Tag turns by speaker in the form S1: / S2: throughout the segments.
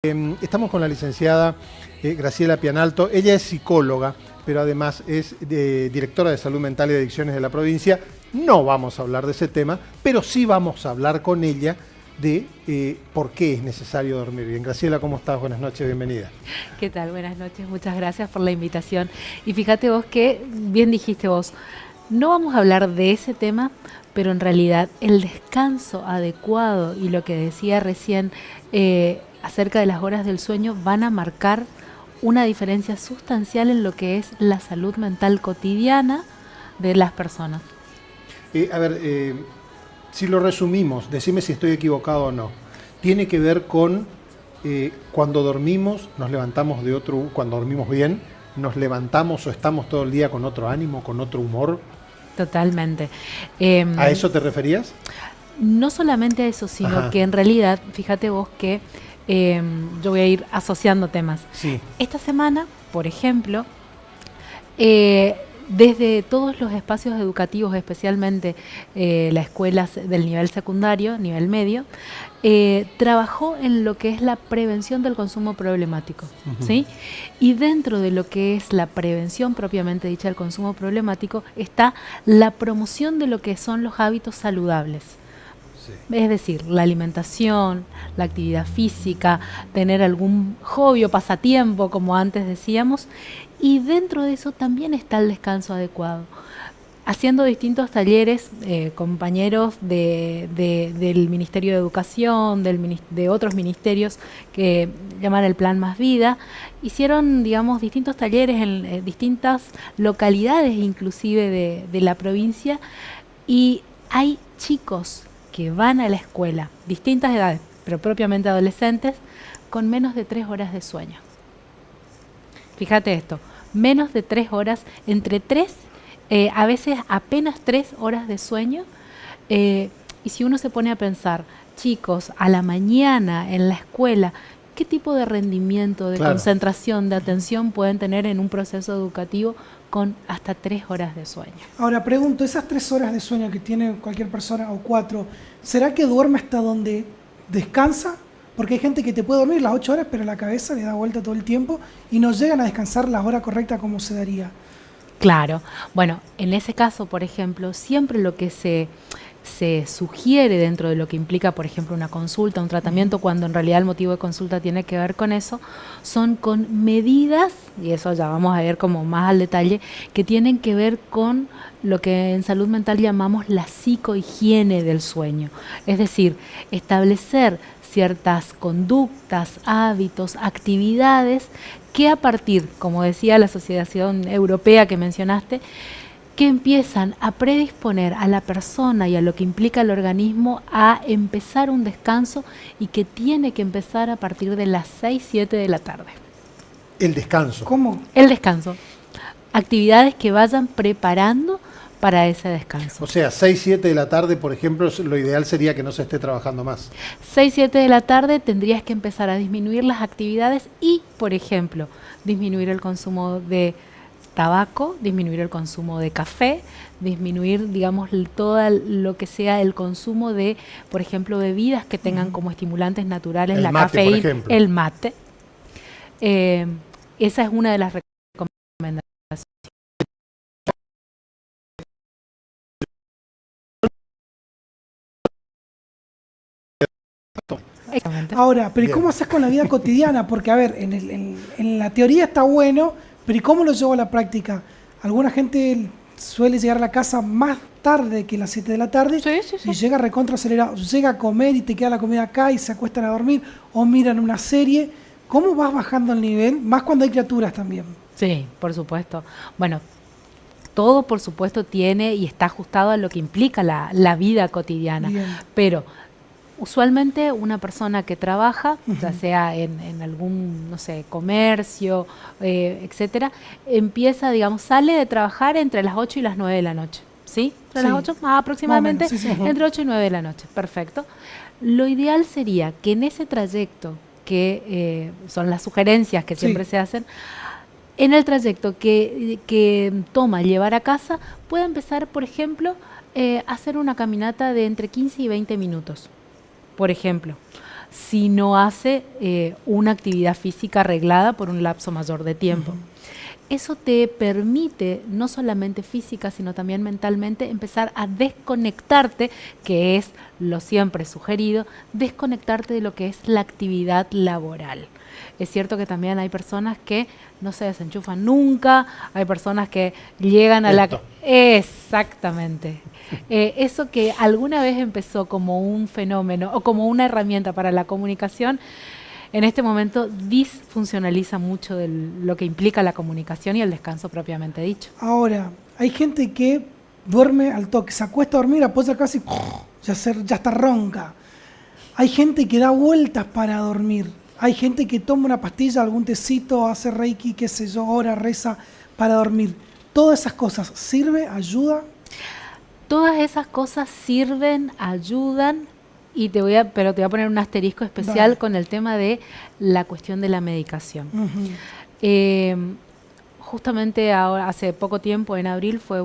S1: Estamos con la licenciada Graciela Pianalto. Ella es psicóloga, pero además es directora de Salud Mental y Adicciones de la provincia. No vamos a hablar de ese tema, pero sí vamos a hablar con ella de por qué es necesario dormir bien. Graciela, ¿cómo estás? Buenas noches, bienvenida.
S2: ¿Qué tal? Buenas noches, muchas gracias por la invitación. Y fíjate vos que, bien dijiste vos, no vamos a hablar de ese tema, pero en realidad el descanso adecuado y lo que decía recién acerca de las horas del sueño van a marcar una diferencia sustancial en lo que es la salud mental cotidiana de las personas.
S1: Si lo resumimos, decime si estoy equivocado o no. Tiene que ver con cuando dormimos, nos levantamos de otro, cuando dormimos bien, nos levantamos o estamos todo el día con otro ánimo, con otro humor.
S2: Totalmente.
S1: ¿A eso te referías?
S2: No solamente a eso, sino
S1: Ajá.
S2: que en realidad, fíjate vos que yo voy a ir asociando temas.
S1: Sí.
S2: Esta semana, por ejemplo, desde todos los espacios educativos, especialmente las escuelas del nivel secundario, nivel medio, trabajó en lo que es la prevención del consumo problemático, ¿sí? Y dentro de lo que es la prevención propiamente dicha del consumo problemático está la promoción de lo que son los hábitos saludables. Es decir, la alimentación, la actividad física, tener algún hobby o pasatiempo, como antes decíamos, y dentro de eso también está el descanso adecuado. Haciendo distintos talleres, compañeros del Ministerio de Educación, de otros ministerios que llaman el Plan Más Vida, hicieron, digamos, distintos talleres en distintas localidades, inclusive de la provincia, y hay chicos que van a la escuela, distintas edades, pero propiamente adolescentes, con menos de 3 horas de sueño. Fíjate esto, menos de 3 horas, entre 3, a veces apenas 3 horas de sueño. Y si uno se pone a pensar, chicos, a la mañana en la escuela, ¿qué tipo de rendimiento, de concentración, de atención pueden tener en un proceso educativo con hasta 3 horas de sueño?
S3: Ahora pregunto, esas 3 horas de sueño que tiene cualquier persona, o 4, ¿será que duerme hasta donde descansa? Porque hay gente que te puede dormir las 8 horas, pero la cabeza le da vuelta todo el tiempo y no llegan a descansar las horas correctas como se daría.
S2: Claro. Bueno, en ese caso, por ejemplo, siempre lo que se sugiere dentro de lo que implica, por ejemplo, una consulta, un tratamiento, cuando en realidad el motivo de consulta tiene que ver con eso, son con medidas, y eso ya vamos a ver como más al detalle, que tienen que ver con lo que en salud mental llamamos la psicohigiene del sueño. Es decir, establecer ciertas conductas, hábitos, actividades que a partir, como decía la Asociación Europea que mencionaste, que empiezan a predisponer a la persona y a lo que implica el organismo a empezar un descanso, y que tiene que empezar a partir de las 6, 7 de la tarde.
S1: El descanso.
S3: ¿Cómo?
S2: El descanso. Actividades que vayan preparando para ese descanso.
S1: O sea, 6, 7 de la tarde, por ejemplo, lo ideal sería que no se esté trabajando más.
S2: 6, 7 de la tarde tendrías que empezar a disminuir las actividades y, por ejemplo, disminuir el consumo de tabaco, disminuir el consumo de café, disminuir, digamos, todo lo que sea el consumo de, por ejemplo, bebidas que tengan como estimulantes naturales
S1: El
S2: la
S1: mate,
S2: cafeína,
S1: por ejemplo.
S2: el mate. Esa es una de las recomendaciones. Exactamente.
S3: Ahora, pero ¿y
S1: Bien.
S3: cómo haces con la vida cotidiana? Porque, a ver, en la teoría está bueno, pero ¿y cómo lo llevo a la práctica? Alguna gente suele llegar a la casa más tarde que las 7 de la tarde y llega recontra acelerado, llega a comer y te queda la comida acá y se acuestan a dormir o miran una serie. ¿Cómo vas bajando el nivel? Más cuando hay criaturas también.
S2: Sí, por supuesto. Bueno, todo por supuesto tiene y está ajustado a lo que implica la vida cotidiana.
S3: Bien.
S2: Pero usualmente una persona que trabaja, ya sea en algún, no sé, comercio, etcétera, empieza, digamos, sale de trabajar entre las 8 y las 9 de la noche. ¿Sí? Entre las 8, aproximadamente,
S3: Más o menos, sí.
S2: entre 8 y 9 de la noche. Perfecto. Lo ideal sería que en ese trayecto, que son las sugerencias que siempre se hacen, en el trayecto que toma llevar a casa, pueda empezar, por ejemplo, a hacer una caminata de entre 15 y 20 minutos. Por ejemplo, si no hace una actividad física arreglada por un lapso mayor de tiempo. Eso te permite, no solamente física, sino también mentalmente, empezar a desconectarte, que es lo siempre sugerido, desconectarte de lo que es la actividad laboral. Es cierto que también hay personas que no se desenchufan nunca, hay personas que llegan a la... Exactamente. Eso que alguna vez empezó como un fenómeno o como una herramienta para la comunicación, en este momento disfuncionaliza mucho de lo que implica la comunicación y el descanso propiamente dicho.
S3: Ahora, hay gente que duerme al toque, se acuesta a dormir, apoya casi, ya está ronca. Hay gente que da vueltas para dormir. Hay gente que toma una pastilla, algún tecito, hace reiki, qué sé yo, ora, reza para dormir. Todas esas cosas, ¿sirve? ¿Ayuda?
S2: Todas esas cosas sirven, ayudan. Y te voy a poner un asterisco especial con el tema de la cuestión de la medicación. Justamente ahora, hace poco tiempo, en abril, fue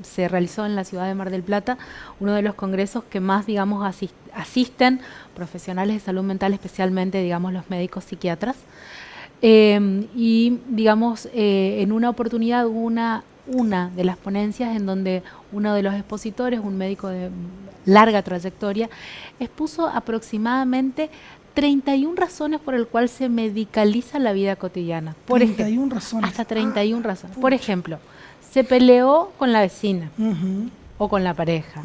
S2: se realizó en la ciudad de Mar del Plata uno de los congresos que más, asisten profesionales de salud mental, especialmente, los médicos psiquiatras. En una oportunidad hubo una de las ponencias en donde uno de los expositores, un médico de larga trayectoria, expuso aproximadamente 31 razones por el cual se medicaliza la vida cotidiana.
S3: 31 razones.
S2: Hasta 31 razones. Por ejemplo, se peleó con la vecina, o con la pareja,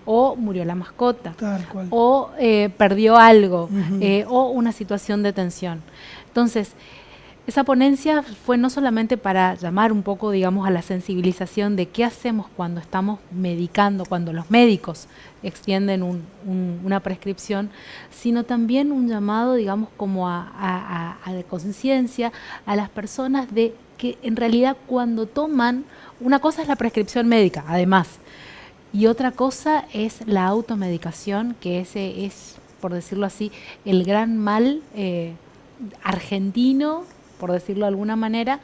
S2: o murió la mascota,
S3: tal cual,
S2: o perdió algo, o una situación de tensión. Entonces, esa ponencia fue no solamente para llamar un poco, a la sensibilización de qué hacemos cuando estamos medicando, cuando los médicos extienden una prescripción, sino también un llamado, como a conciencia a las personas de que en realidad cuando toman, una cosa es la prescripción médica, además, y otra cosa es la automedicación, que ese es, por decirlo así, el gran mal argentino, por decirlo de alguna manera,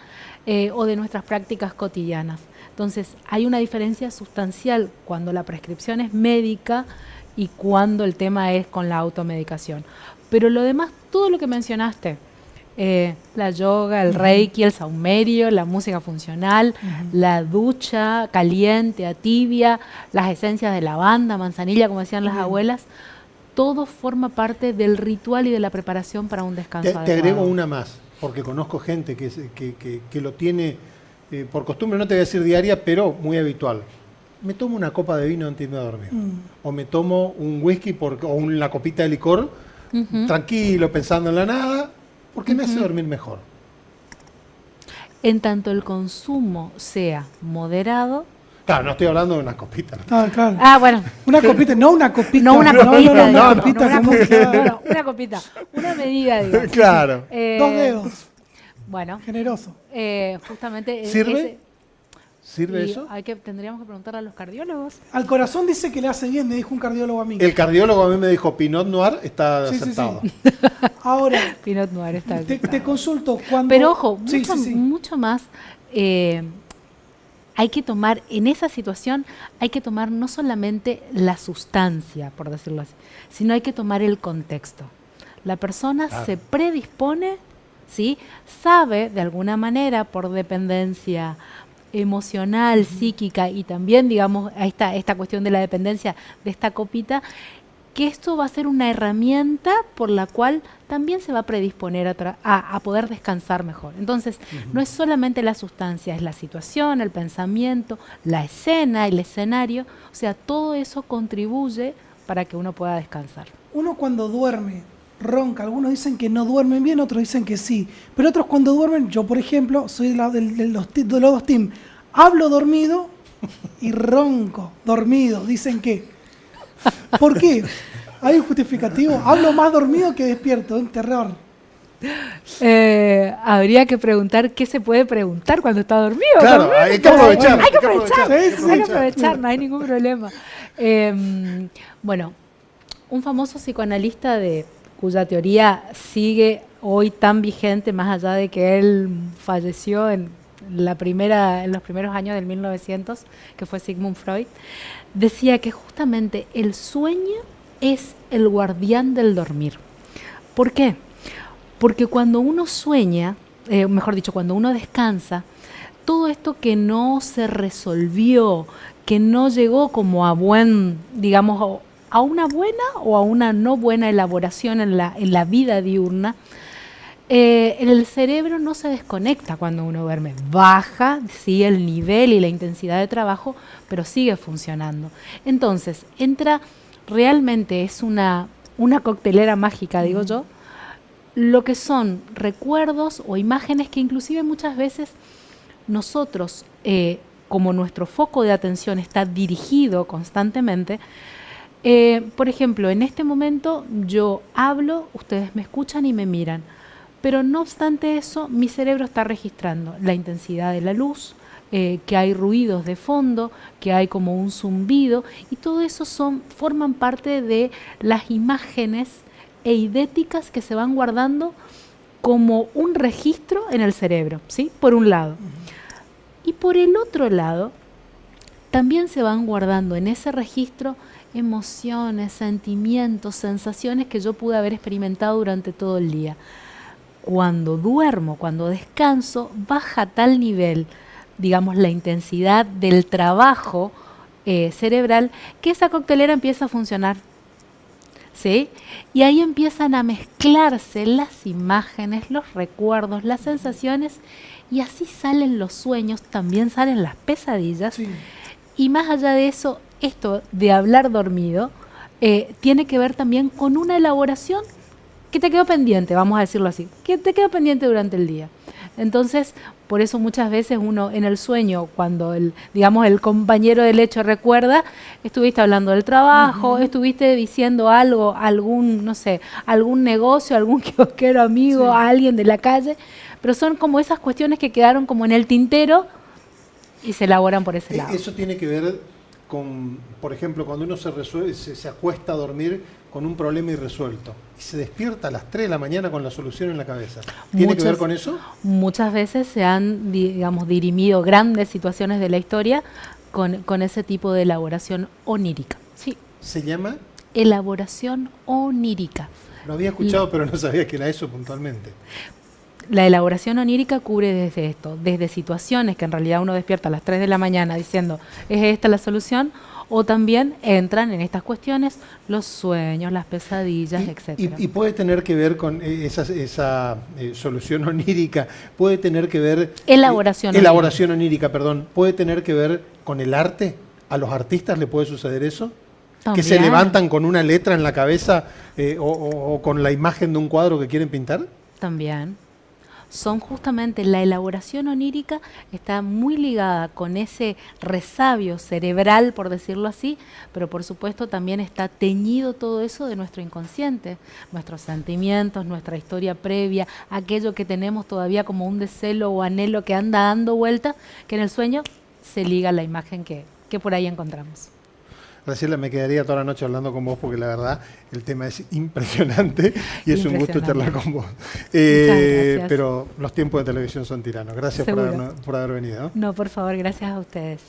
S2: o de nuestras prácticas cotidianas. Entonces, hay una diferencia sustancial cuando la prescripción es médica y cuando el tema es con la automedicación. Pero lo demás, todo lo que mencionaste, la yoga, el reiki, el saumerio, la música funcional, la ducha caliente a tibia, las esencias de lavanda, manzanilla, como decían las abuelas, todo forma parte del ritual y de la preparación para un descanso adecuado.
S1: Te agrego una más, porque conozco gente que lo tiene por costumbre, no te voy a decir diaria, pero muy habitual. Me tomo una copa de vino antes de irme a dormir. O me tomo un whisky o una copita de licor, tranquilo, pensando en la nada, porque me hace dormir mejor.
S2: En tanto el consumo sea moderado.
S1: Claro, no estoy hablando de unas copitas.
S3: Claro.
S2: Ah, bueno.
S3: Una copita, no una copita.
S2: No una copita.
S3: Una
S2: copita. Una medida, digamos.
S1: Claro.
S3: 2 dedos.
S2: Bueno.
S3: Generoso.
S2: Justamente.
S1: ¿Sirve? ¿Sirve eso?
S2: Tendríamos que preguntarle a los cardiólogos.
S3: Al corazón dice que le hace bien, me dijo un cardiólogo a mí.
S1: El cardiólogo a mí me dijo Pinot Noir está aceptado.
S3: Sí. Ahora,
S2: Pinot Noir está aceptado.
S3: Te consulto cuando...
S2: Pero ojo, mucho más... hay que tomar, en esa situación, hay que tomar no solamente la sustancia, por decirlo así, sino hay que tomar el contexto. La persona se predispone, ¿sí? Sabe de alguna manera, por dependencia emocional, psíquica y también, esta cuestión de la dependencia de esta copita, que esto va a ser una herramienta por la cual también se va a predisponer a poder descansar mejor. Entonces, no es solamente la sustancia, es la situación, el pensamiento, la escena, el escenario, o sea, todo eso contribuye para que uno pueda descansar.
S3: Uno cuando duerme, ronca, algunos dicen que no duermen bien, otros dicen que sí, pero otros cuando duermen, yo por ejemplo, soy de los dos team, hablo dormido y ronco, dormido, dicen que... ¿Por qué? ¿Hay un justificativo? Hablo más dormido que despierto, un terror.
S2: Habría que preguntar qué se puede preguntar cuando está dormido.
S1: Claro, hay que aprovechar.
S2: Hay que aprovechar, no hay ningún problema. Bueno, un famoso psicoanalista cuya teoría sigue hoy tan vigente, más allá de que él falleció en los primeros años del 1900, que fue Sigmund Freud, decía que justamente el sueño es el guardián del dormir. ¿Por qué? Porque cuando uno sueña, mejor dicho, cuando uno descansa, todo esto que no se resolvió, que no llegó como a digamos, a una buena o a una no buena elaboración en la vida diurna, el cerebro no se desconecta cuando uno duerme. Baja, sí, el nivel y la intensidad de trabajo, pero sigue funcionando. Entonces, realmente es una coctelera mágica, digo yo, lo que son recuerdos o imágenes que inclusive muchas veces nosotros, como nuestro foco de atención está dirigido constantemente, por ejemplo, en este momento yo hablo, ustedes me escuchan y me miran, pero no obstante eso, mi cerebro está registrando la intensidad de la luz, que hay ruidos de fondo, que hay como un zumbido, y todo eso forman parte de las imágenes eidéticas que se van guardando como un registro en el cerebro, ¿sí? Por un lado. Y por el otro lado, también se van guardando en ese registro emociones, sentimientos, sensaciones que yo pude haber experimentado durante todo el día. Cuando duermo, cuando descanso, baja a tal nivel, digamos, la intensidad del trabajo cerebral, que esa coctelera empieza a funcionar. ¿Sí? Y ahí empiezan a mezclarse las imágenes, los recuerdos, las sensaciones, y así salen los sueños, también salen las pesadillas. Sí. Y más allá de eso, esto de hablar dormido tiene que ver también con una elaboración que te quedó pendiente, vamos a decirlo así, que te quedó pendiente durante el día. Entonces, por eso muchas veces uno en el sueño, cuando el compañero del lecho recuerda, estuviste hablando del trabajo, estuviste diciendo algo, algún negocio, algún kiosquero amigo, a alguien de la calle, pero son como esas cuestiones que quedaron como en el tintero y se elaboran por ese lado.
S1: Eso tiene que ver con, por ejemplo, cuando uno se acuesta a dormir con un problema irresuelto y se despierta a las 3 de la mañana con la solución en la cabeza. ¿Tiene que ver con eso?
S2: Muchas veces se han, digamos, dirimido grandes situaciones de la historia con ese tipo de elaboración onírica. Sí.
S1: ¿Se llama?
S2: Elaboración onírica.
S1: Lo había escuchado, pero no sabía que era eso puntualmente.
S2: La elaboración onírica cubre desde esto, desde situaciones que en realidad uno despierta a las 3 de la mañana diciendo, ¿es esta la solución? O también entran en estas cuestiones los sueños, las pesadillas, etc.
S1: Y puede tener que ver con esa solución onírica, puede tener que ver... Elaboración onírica, perdón. ¿Puede tener que ver con el arte? ¿A los artistas le puede suceder eso? También. ¿Que se levantan con una letra en la cabeza o con la imagen de un cuadro que quieren pintar?
S2: También. Son justamente la elaboración onírica, está muy ligada con ese resabio cerebral, por decirlo así, pero por supuesto también está teñido todo eso de nuestro inconsciente, nuestros sentimientos, nuestra historia previa, aquello que tenemos todavía como un deseo o anhelo que anda dando vuelta, que en el sueño se liga a la imagen que por ahí encontramos.
S1: Graciela, me quedaría toda la noche hablando con vos porque la verdad el tema es impresionante y es un gusto charlar con vos. Pero los tiempos de televisión son tiranos. Gracias por haber venido.
S2: No, por favor, gracias a ustedes.